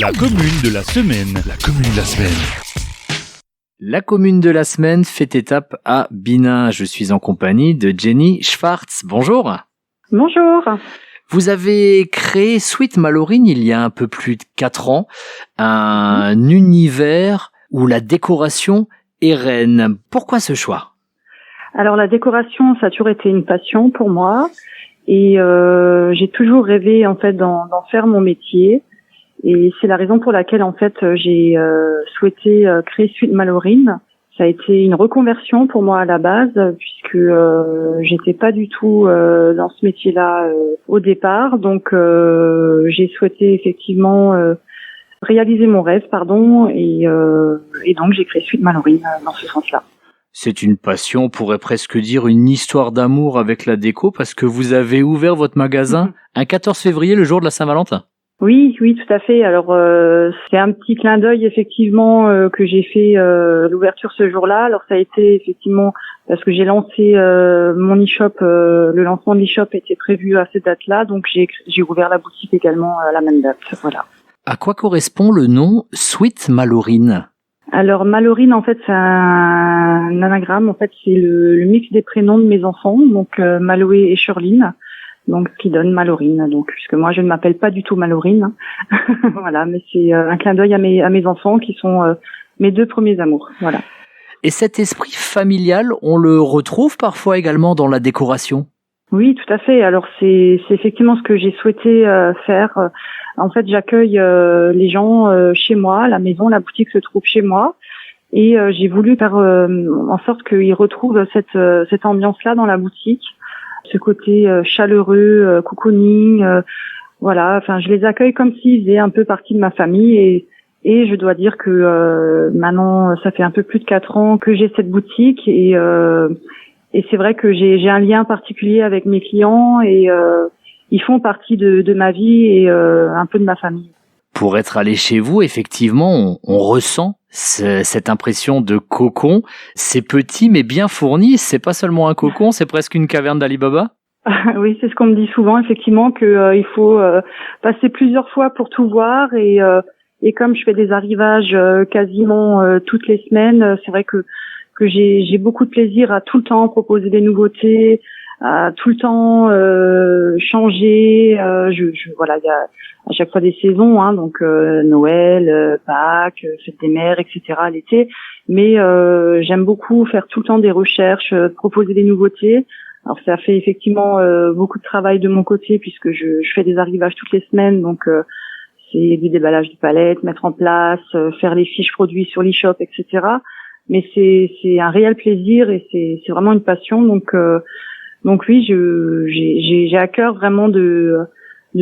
La commune de la semaine. La commune de la semaine. La commune de la semaine fait étape à Binin. Je suis en compagnie de Jenny Schwartz. Bonjour. Bonjour. Vous avez créé Sweet Malorine il y a un peu plus de 4 ans. Un univers où la décoration est reine. Pourquoi ce choix? Alors la décoration, ça a toujours été une passion pour moi. Et j'ai toujours rêvé en fait d'en faire mon métier. Et c'est la raison pour laquelle en fait j'ai souhaité créer Sweet Malorine. Ça a été une reconversion pour moi à la base puisque j'étais pas du tout dans ce métier-là au départ. Donc j'ai souhaité effectivement réaliser mon rêve, et donc j'ai créé Sweet Malorine dans ce sens-là. C'est une passion, on pourrait presque dire une histoire d'amour avec la déco parce que vous avez ouvert votre magasin un 14 février, le jour de la Saint-Valentin. Oui, tout à fait. Alors c'est un petit clin d'œil effectivement que j'ai fait l'ouverture ce jour-là. Alors ça a été effectivement parce que j'ai lancé mon e-shop, le lancement de l'e-shop était prévu à cette date-là, donc j'ai ouvert la boutique également à la même date. Voilà. À quoi correspond le nom Sweet Malorine? Alors Malorine en fait c'est un anagramme, en fait c'est le mix des prénoms de mes enfants, donc Maloé et Shirline. Donc, ce qui donne Malorine. Donc, puisque moi, je ne m'appelle pas du tout Malorine. Voilà, mais c'est un clin d'œil à mes enfants qui sont mes 2 premiers amours. Voilà. Et cet esprit familial, on le retrouve parfois également dans la décoration? Oui, tout à fait. Alors, c'est effectivement ce que j'ai souhaité faire. En fait, j'accueille les gens chez moi, la maison, la boutique se trouve chez moi. Et j'ai voulu faire en sorte qu'ils retrouvent cette ambiance-là dans la boutique. Ce côté chaleureux, cocooning, voilà. Enfin, je les accueille comme s'ils faisaient un peu partie de ma famille et je dois dire que maintenant, ça fait un peu plus de 4 ans que j'ai cette boutique et c'est vrai que j'ai un lien particulier avec mes clients et ils font partie de ma vie et un peu de ma famille. Pour être allé chez vous, effectivement, on ressent cette impression de cocon. C'est petit mais bien fourni. C'est pas seulement un cocon, c'est presque une caverne d'Ali Baba. Oui, c'est ce qu'on me dit souvent, effectivement, que il faut passer plusieurs fois pour tout voir et comme je fais des arrivages quasiment toutes les semaines, c'est vrai que j'ai beaucoup de plaisir à tout le temps proposer des nouveautés, à tout le temps changer. Voilà, il y a à chaque fois des saisons, donc Noël, Pâques, Fête des Mères, etc. l'été. Mais j'aime beaucoup faire tout le temps des recherches, proposer des nouveautés. Alors ça fait effectivement beaucoup de travail de mon côté puisque je fais des arrivages toutes les semaines, donc c'est du déballage de palettes, mettre en place, faire les fiches produits sur l'e-shop, etc. Mais c'est un réel plaisir et c'est vraiment une passion. Donc oui, j'ai à cœur vraiment de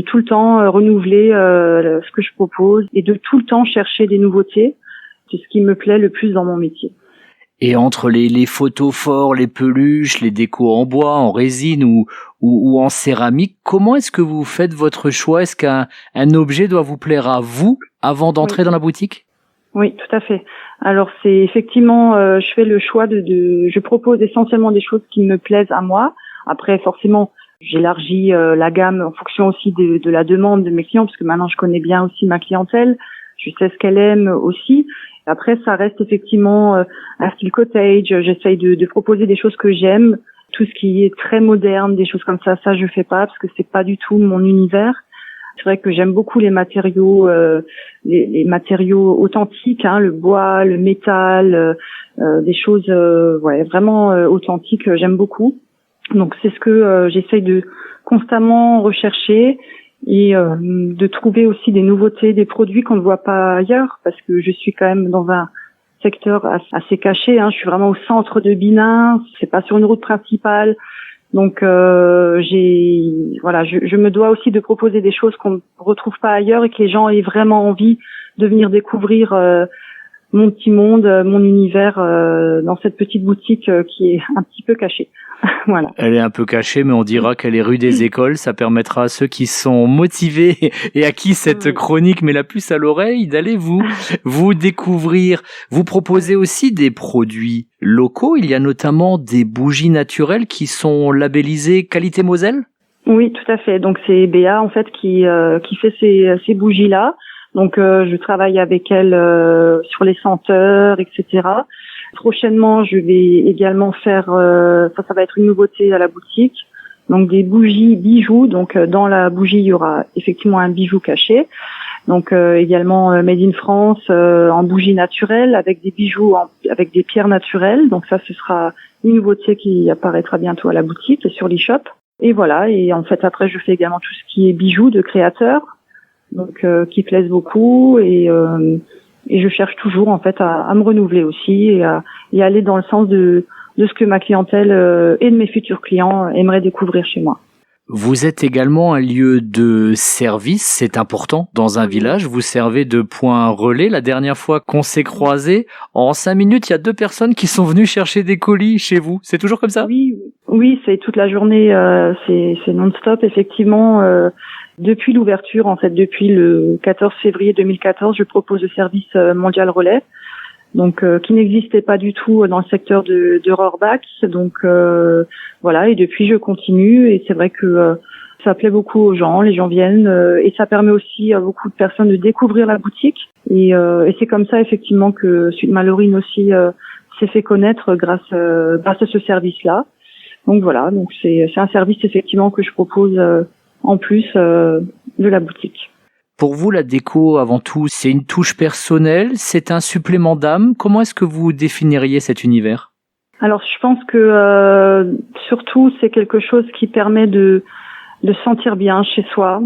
tout le temps renouveler ce que je propose et de tout le temps chercher des nouveautés. C'est ce qui me plaît le plus dans mon métier. Et entre les photos forts, les peluches, les décos en bois, en résine ou en céramique, comment est-ce que vous faites votre choix? Est-ce qu'un objet doit vous plaire à vous avant d'entrer dans la boutique? Oui, tout à fait. Alors c'est effectivement, je fais le choix je propose essentiellement des choses qui me plaisent à moi. Après, forcément, j'élargis la gamme en fonction aussi de la demande de mes clients, parce que maintenant je connais bien aussi ma clientèle. Je sais ce qu'elle aime aussi. Après, ça reste effectivement un style cottage. J'essaye de proposer des choses que j'aime. Tout ce qui est très moderne, des choses comme ça je fais pas parce que c'est pas du tout mon univers. C'est vrai que j'aime beaucoup les matériaux, les matériaux authentiques, le bois, le métal, des choses, vraiment authentiques. J'aime beaucoup. Donc c'est ce que j'essaye de constamment rechercher. Et de trouver aussi des nouveautés, des produits qu'on ne voit pas ailleurs, parce que je suis quand même dans un secteur assez caché. Je suis vraiment au centre de Binin, c'est pas sur une route principale, donc je me dois aussi de proposer des choses qu'on ne retrouve pas ailleurs et que les gens aient vraiment envie de venir découvrir mon petit monde, mon univers dans cette petite boutique qui est un petit peu cachée. Voilà. Elle est un peu cachée, mais on dira qu'elle est rue des Écoles. Ça permettra à ceux qui sont motivés et à qui cette chronique met la puce à l'oreille d'aller vous découvrir. Vous proposez aussi des produits locaux. Il y a notamment des bougies naturelles qui sont labellisées qualité Moselle. Oui, tout à fait. Donc c'est Béa en fait qui fait ces bougies-là. Donc je travaille avec elle sur les senteurs, etc. Prochainement, je vais également faire, ça va être une nouveauté à la boutique, donc des bougies bijoux. Donc dans la bougie, il y aura effectivement un bijou caché. Donc également made in France, en bougie naturelle, avec des bijoux, avec des pierres naturelles. Donc ça, ce sera une nouveauté qui apparaîtra bientôt à la boutique et sur l'e-shop. Et voilà. Et en fait, après, je fais également tout ce qui est bijoux de créateurs, donc qui plaisent beaucoup. Et je cherche toujours en fait à me renouveler aussi et à aller dans le sens de ce que ma clientèle et de mes futurs clients aimeraient découvrir chez moi. Vous êtes également un lieu de service, c'est important dans un village. Vous servez de point relais. La dernière fois qu'on s'est croisés, en 5 minutes, il y a 2 personnes qui sont venues chercher des colis chez vous. C'est toujours comme ça? Oui, c'est toute la journée, c'est non-stop. Effectivement, depuis l'ouverture, en fait, depuis le 14 février 2014, je propose le service mondial relais. Donc qui n'existait pas du tout dans le secteur de Rohrbach. Donc voilà, et depuis je continue et c'est vrai que ça plaît beaucoup aux gens, les gens viennent et ça permet aussi à beaucoup de personnes de découvrir la boutique et c'est comme ça effectivement que Suite Malorine aussi s'est fait connaître grâce à ce service-là. Donc voilà, donc c'est un service effectivement que je propose en plus de la boutique. Pour vous, la déco, avant tout, c'est une touche personnelle, c'est un supplément d'âme. Comment est-ce que vous définiriez cet univers? Alors, je pense que surtout, c'est quelque chose qui permet de se sentir bien chez soi.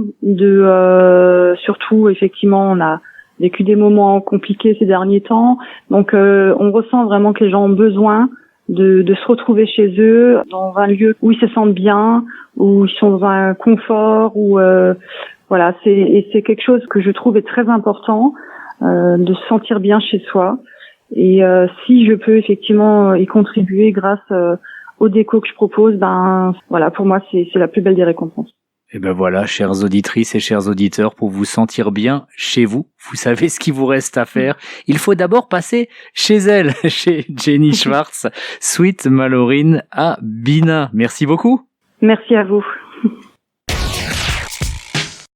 Surtout, effectivement, on a vécu des moments compliqués ces derniers temps, donc on ressent vraiment que les gens ont besoin de se retrouver chez eux, dans un lieu où ils se sentent bien, où ils sont dans un confort, où voilà, c'est quelque chose que je trouve est très important, de se sentir bien chez soi. Et si je peux effectivement y contribuer grâce aux décos que je propose, ben voilà, pour moi c'est la plus belle des récompenses. Et ben voilà, chères auditrices et chers auditeurs, pour vous sentir bien chez vous, vous savez ce qu'il vous reste à faire. Il faut d'abord passer chez elle, chez Jenny Schwartz, Suite Malorine à Binat. Merci beaucoup. Merci à vous.